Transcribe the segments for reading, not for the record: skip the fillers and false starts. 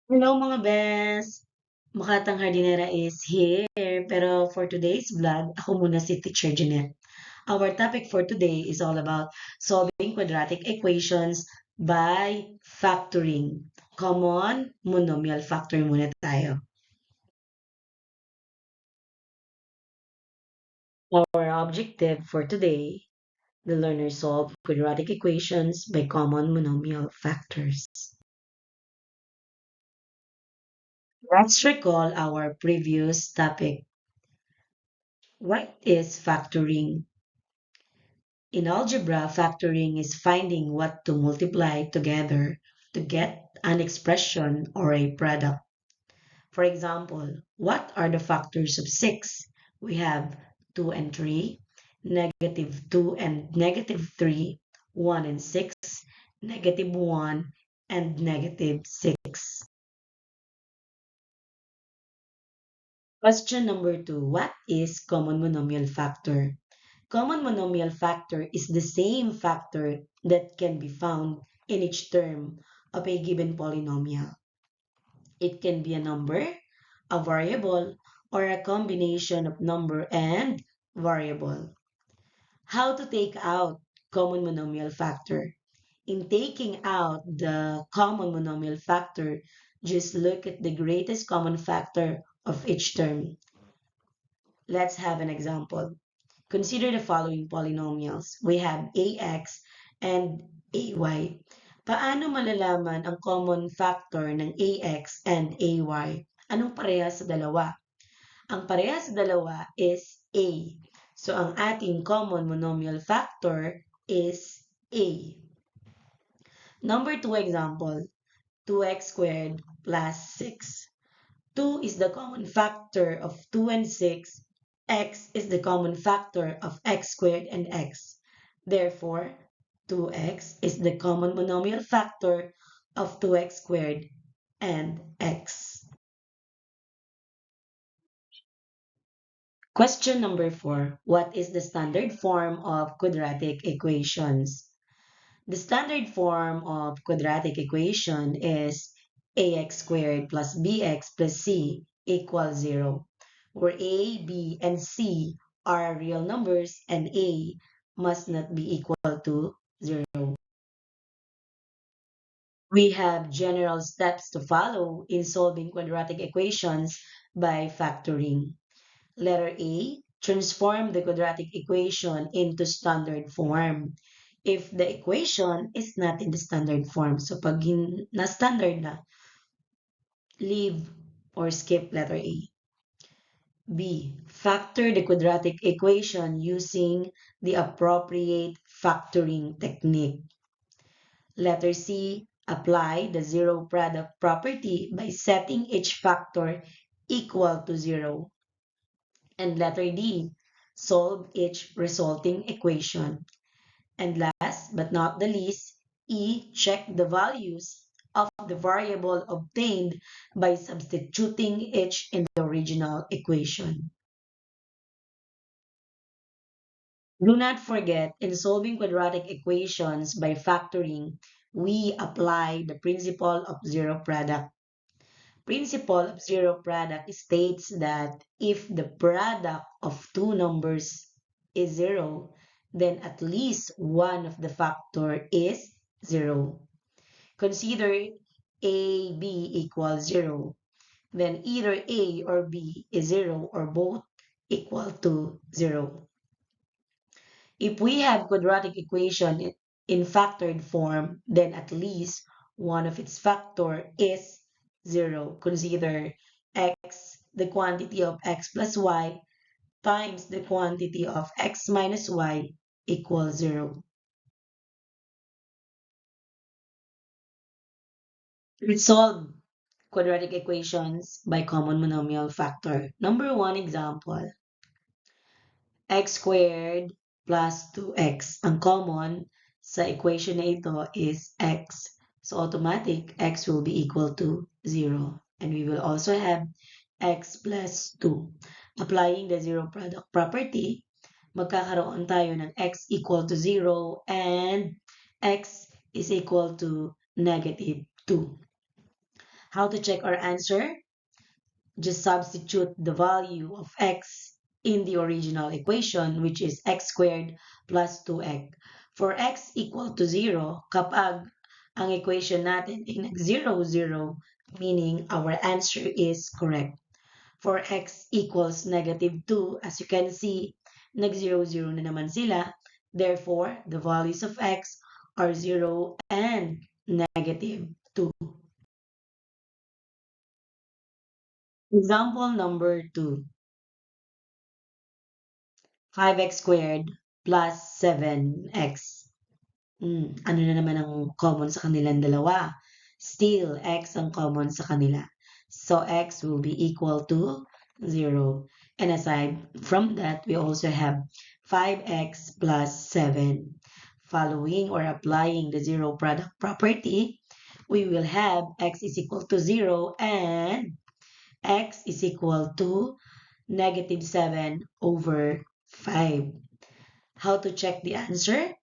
Hello mga best! Makatang Hardinera is here. Pero for today's vlog, ako muna si Teacher Jeanette. Our topic for today is all about solving quadratic equations by factoring. Common monomial factor muna tayo. Our objective for today, the learner solve quadratic equations by common monomial factors. Let's recall our previous topic. What is factoring? In algebra, factoring is finding what to multiply together to get an expression or a product. For example, what are the factors of 6? We have 2 and 3, negative 2 and negative 3, 1 and 6, negative 1, and negative 6. Question number 2. What is common monomial factor? Common monomial factor is the same factor that can be found in each term of a given polynomial. It can be a number, a variable, or a combination of number and variable. How to take out common monomial factor? In taking out the common monomial factor, just look at the greatest common factor of each term. Let's have an example. Consider the following polynomials. We have ax and ay. Paano malalaman ang common factor ng ax and ay? Anong parehas sa dalawa? Ang parehas sa dalawa is a. So, ang ating common monomial factor is a. Number 2 example, 2x squared plus 6. 2 is the common factor of 2 and 6. X is the common factor of x squared and x. Therefore, 2x is the common monomial factor of 2x squared and x. Question number 4. What is the standard form of quadratic equations? The standard form of quadratic equation is ax squared plus bx plus c equals 0, where a, b, and c are real numbers and a must not be equal to 0. We have general steps to follow in solving quadratic equations by factoring. Letter A, transform the quadratic equation into standard form. If the equation is not in the standard form, so pag na-standard na, leave or skip letter A. B, factor the quadratic equation using the appropriate factoring technique. Letter C, apply the zero product property by setting each factor equal to 0. And letter D, solve each resulting equation. And last but not the least, E, check the values of the variable obtained by substituting each in the original equation. Do not forget, in solving quadratic equations by factoring, we apply the principle of zero product. Principle of zero product states that if the product of two numbers is 0, then at least one of the factor is 0. Consider a, b equals 0. Then either a or b is 0 or both equal to 0. If we have quadratic equation in factored form, then at least one of its factor is 0. Consider x, the quantity of x plus y, times the quantity of x minus y equals 0. Let's solve quadratic equations by common monomial factor. Number 1 example, x squared plus 2x. Ang common sa equation na ito is x. So automatic, x will be equal to 0. And we will also have x plus 2. Applying the zero product property, magkakaroon tayo ng x equal to 0 and x is equal to negative 2. How to check our answer? Just substitute the value of x in the original equation, which is x squared plus 2x. For x equal to 0, kapag ang equation natin ay nag-0, 0, meaning our answer is correct. For x equals negative 2, as you can see, nag-0, 0 na naman sila. Therefore, the values of x are 0 and negative 2. Example number 2. 5x squared plus 7x. Ano na naman ang common sa kanilang dalawa? Still, x ang common sa kanila. So, x will be equal to 0. And aside from that, we also have 5x plus 7. Following or applying the zero product property, we will have x is equal to 0 and x is equal to negative 7 over 5. How to check the answer?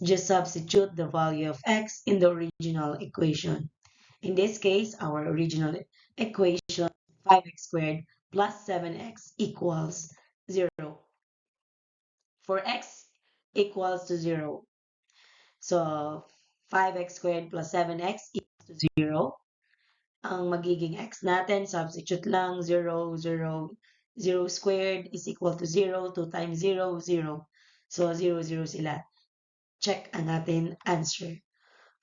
Just substitute the value of x in the original equation. In this case, our original equation, 5x squared plus 7x equals 0. For x equals to 0, so 5x squared plus 7x equals to 0. Ang magiging x natin, substitute lang, 0, 0, 0 squared is equal to 0, 2 times 0, 0. So, 0, 0 sila. Check ang ating answer.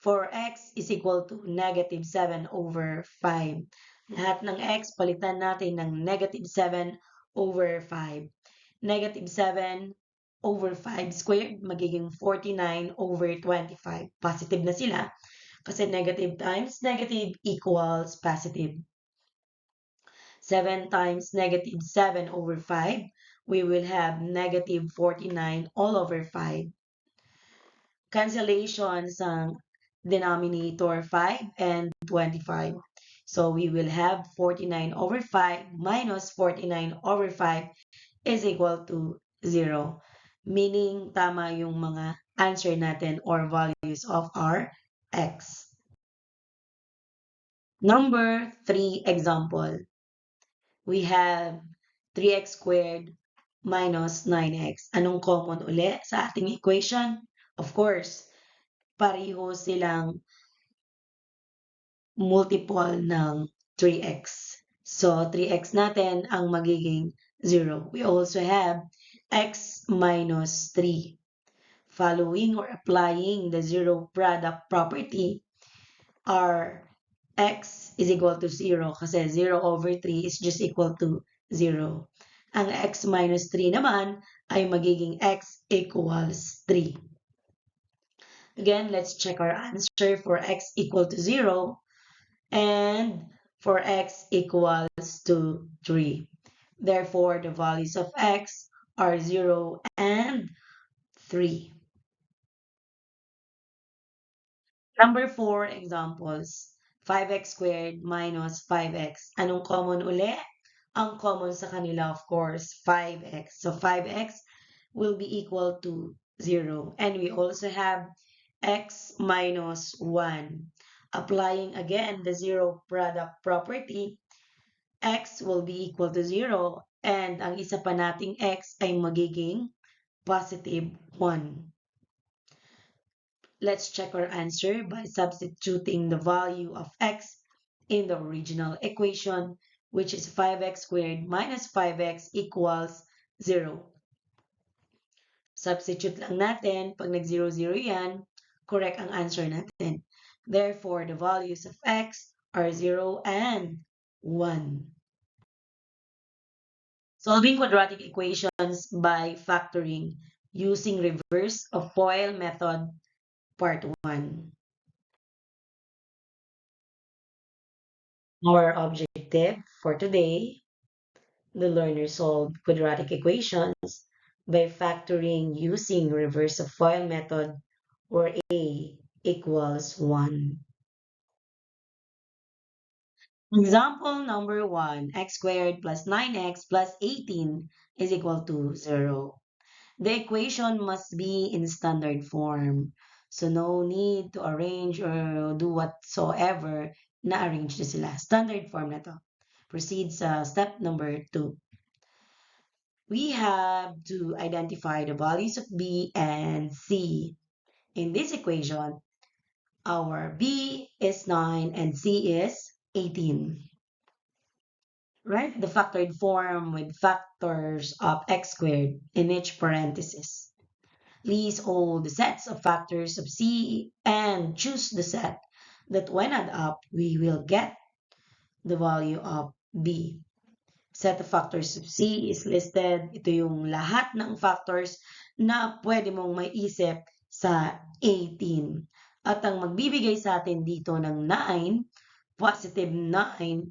For x is equal to negative 7 over 5. Lahat ng x, palitan natin ng negative 7 over 5. Negative 7 over 5 squared, magiging 49 over 25. Positive na sila kasi negative times negative equals positive. 7 times negative 7 over 5, we will have negative 49 all over 5. Cancellation sa denominator 5 and 25. So we will have 49 over 5 minus 49 over 5 is equal to 0. Meaning, tama yung mga answer natin or values of our x. Number 3 example. We have 3x squared minus 9x. Anong common uli sa ating equation? Of course, pareho silang multiple ng 3x. So, 3x natin ang magiging 0. We also have x minus 3. Following or applying the zero product property, our x is equal to 0 kasi 0 over 3 is just equal to 0. Ang x minus 3 naman ay magiging x equals 3. Again, let's check our answer for x equal to 0 and for x equals to 3. Therefore, the values of x are 0 and 3. Number 4 examples. 5x squared minus 5x. Anong common uli? Ang common sa kanila, of course, 5x. So 5x will be equal to 0. And we also have x minus 1. Applying again the zero product property, x will be equal to 0. And ang isa pa nating x ay magiging positive 1. Let's check our answer by substituting the value of x in the original equation, which is 5x squared minus 5x equals 0. Substitute lang natin. Pag nag-0, 0 yan, correct ang answer natin. Therefore, the values of x are 0 and 1. Solving quadratic equations by factoring using reverse of FOIL method, part 1. Our objective for today, the learner solved quadratic equations by factoring using reverse of FOIL method where a equals 1. Example number 1, x squared plus 9x plus 18 is equal to 0. The equation must be in standard form. So no need to arrange or do whatsoever, na-arrange na sila. Standard form na to. Proceed sa step number 2. We have to identify the values of B and C. In this equation, our B is 9 and C is 18. Write the factored form with factors of x squared in each parenthesis. List all the sets of factors of C and choose the set that when add up, we will get the value of B. Set of factors of C is listed. Ito yung lahat ng factors na pwede mong maiisip sa 18. At ang magbibigay sa atin dito ng 9, positive 9,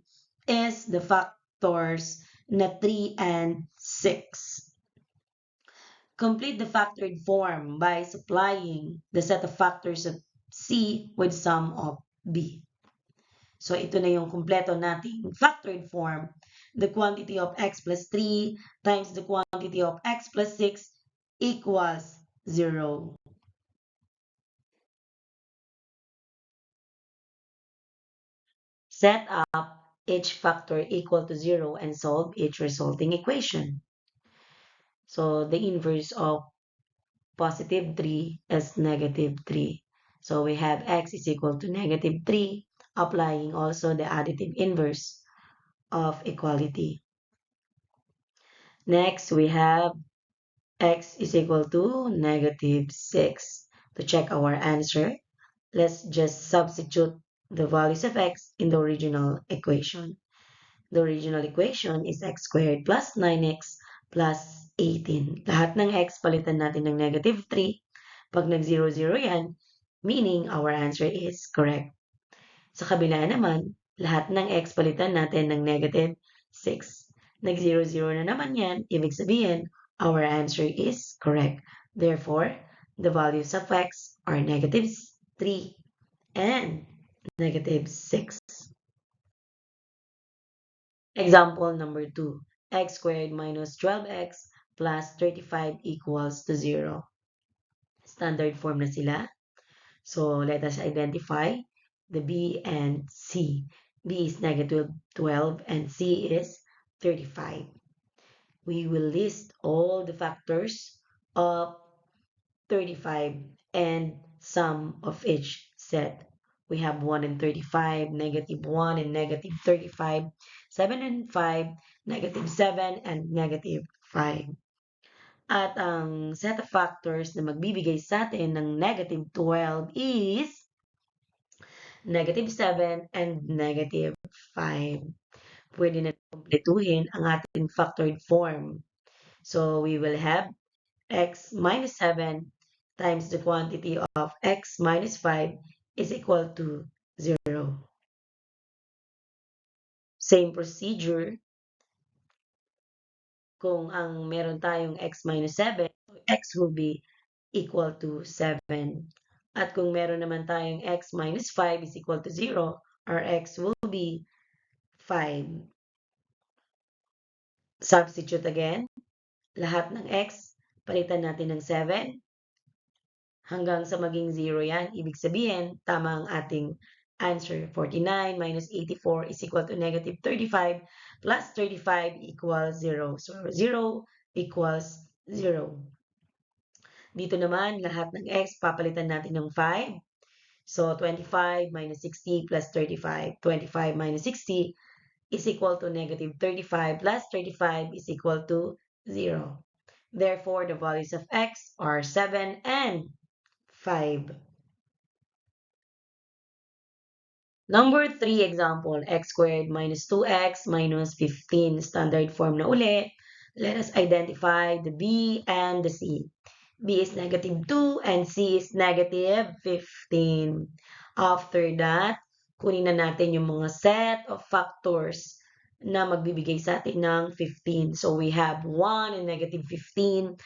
is the factors na 3 and 6. Complete the factored form by supplying the set of factors of C with sum of B. So ito na yung kumpleto nating factored form. The quantity of x plus 3 times the quantity of x plus 6 equals 0. Set up each factor equal to 0 and solve each resulting equation. So the inverse of positive 3 is negative 3. So we have x is equal to negative 3, applying also the additive inverse of equality. Next, we have x is equal to negative 6. To check our answer, let's just substitute the values of x in the original equation. The original equation is x squared plus 9x plus 18. Lahat ng x palitan natin ng negative 3. Pag nag-0-0 yan, meaning our answer is correct. Sa kabila naman, lahat ng x palitan natin ng negative 6. Nag-0-0 na naman yan, ibig sabihin, our answer is correct. Therefore, the values of x are negative 3 and negative 6. Example number 2, x squared minus 12x plus 35 equals to 0. Standard form na sila. So let us identify the B and C. B is negative 12 and C is 35. We will list all the factors of 35 and sum of each set. We have 1 and 35, negative 1 and negative 35, 7 and 5, negative 7 and negative 5. At ang set of factors na magbibigay sa atin ng negative 12 is negative 7 and negative 5. Pwede na kumpletuhin ang ating factored form. So we will have x minus 7 times the quantity of x minus 5 is equal to 0. Same procedure. Kung ang meron tayong x minus 7, x will be equal to 7. At kung meron naman tayong x minus 5 is equal to 0, our x will be 5. Substitute again. Lahat ng x, palitan natin ng 7 hanggang sa maging 0 yan. Ibig sabihin, tama ang ating answer. 49 minus 84 is equal to negative 35 plus 35 equals 0. So 0 equals 0. Dito naman, lahat ng x, papalitan natin ng 5. So 25 minus 60 plus 35. 25 minus 60 is equal to negative 35 plus 35 is equal to 0. Therefore, the values of x are 7 and 5. Number 3 example, x squared minus 2x minus 15. Standard form na uli. Let us identify the b and the c. B is negative 2 and C is negative 15. After that, kunin na natin yung mga set of factors na magbibigay sa atin ng 15. So we have 1 and negative 15,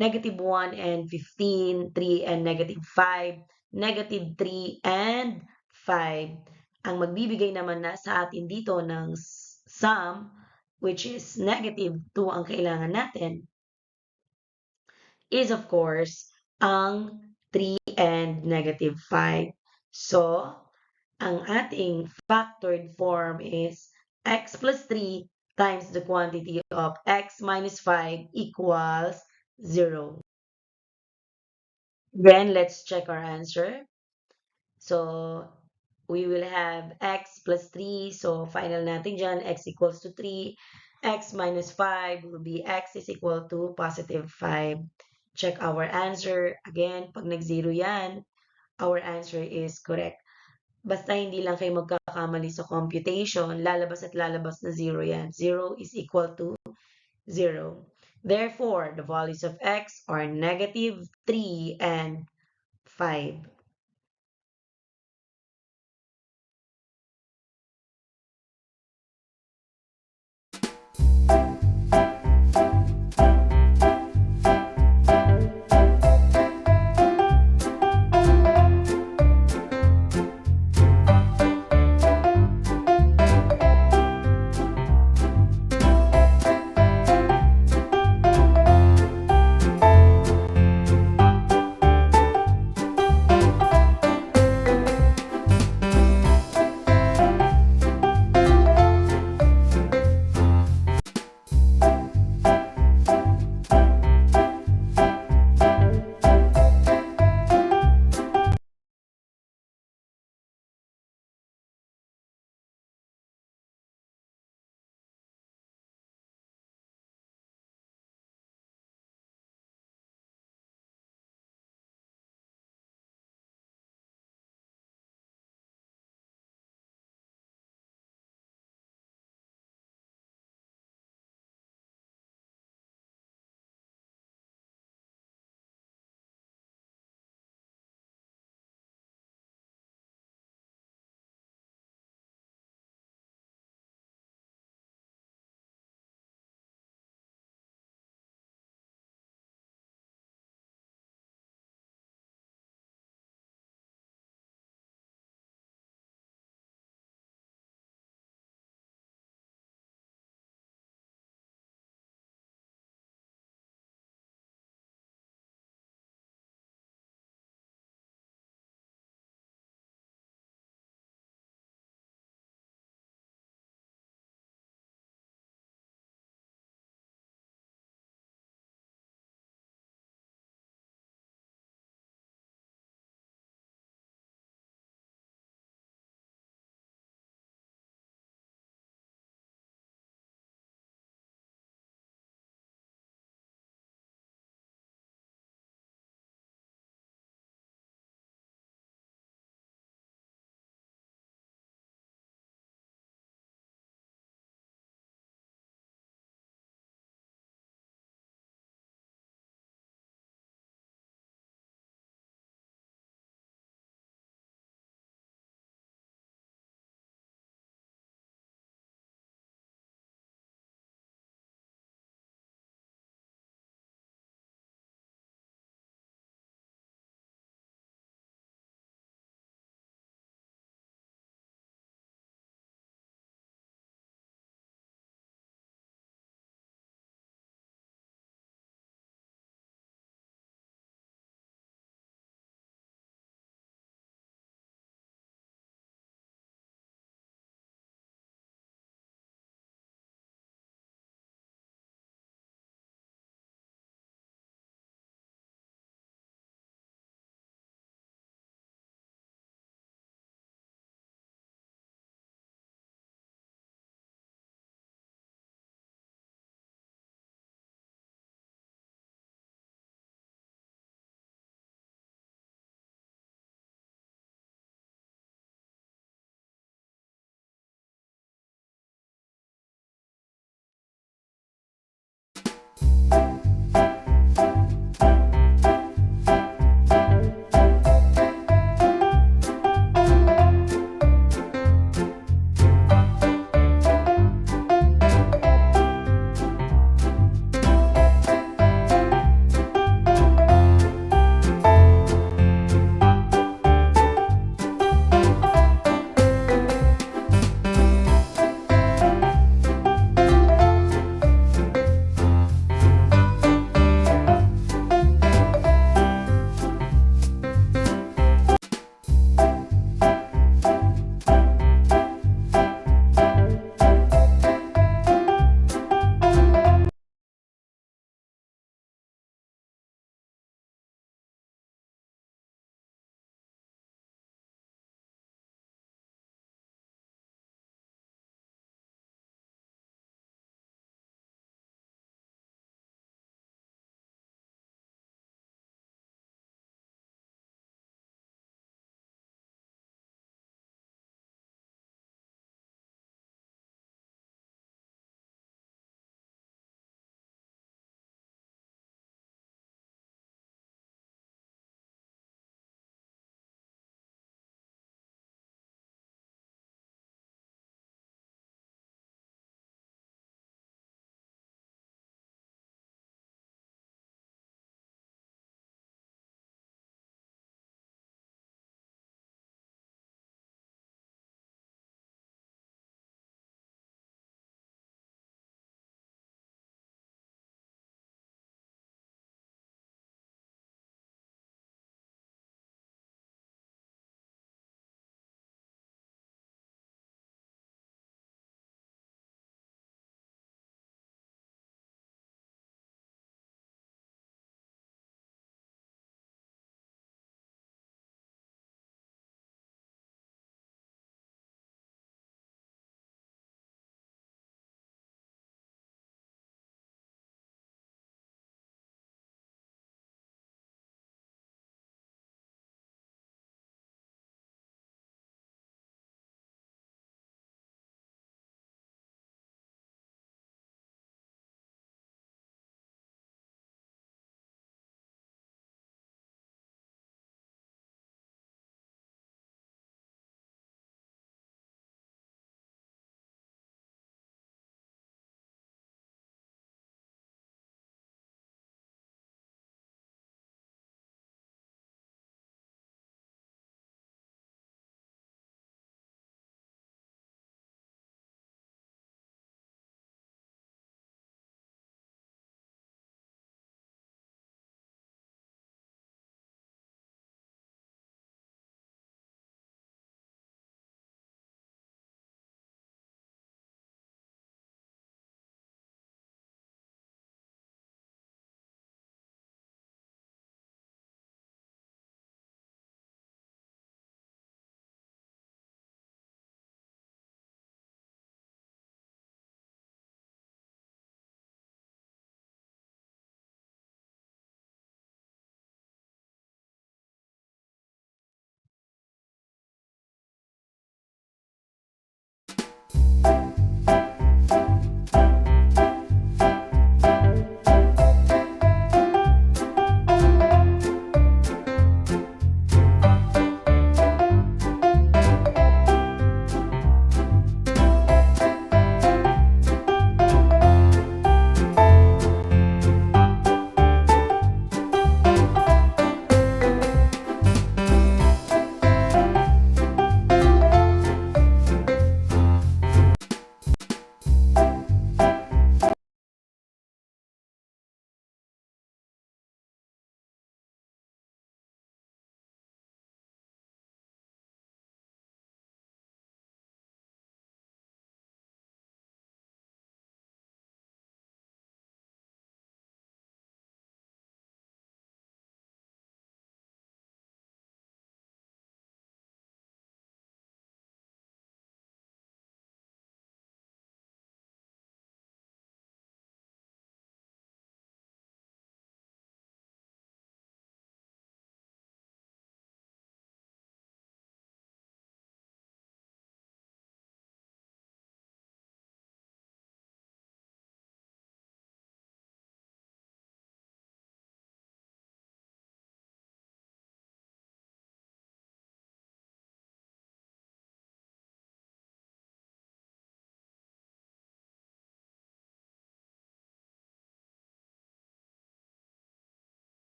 negative 1 and 15, 3 and negative 5, negative 3 and 5. Ang magbibigay naman na sa atin dito ng sum, which is negative 2 ang kailangan natin, is of course ang 3 and negative 5. So, ang ating factored form is x plus 3 times the quantity of x minus 5 equals 0. Then, let's check our answer. So, we will have x plus 3. So, final natin dyan, x equals to 3. X minus 5 will be x is equal to positive 5. Check our answer. Again, pag nag-0 yan, our answer is correct. Basta hindi lang kayo magkakamali sa computation, lalabas at lalabas na 0 yan. 0 is equal to 0. Therefore, the values of x are negative 3 and 5.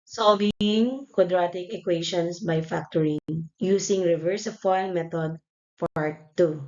Solving quadratic equations by factoring using reverse of FOIL method, part 2.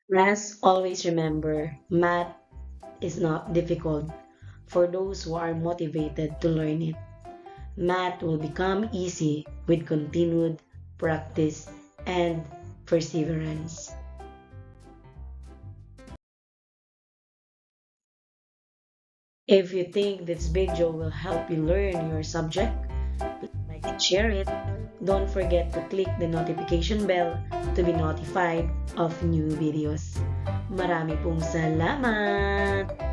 As always, remember, math is not difficult for those who are motivated to learn it. Math will become easy with continued practice and perseverance. If you think this video will help you learn your subject, please like and share it. Don't forget to click the notification bell to be notified of new videos. Marami pong salamat!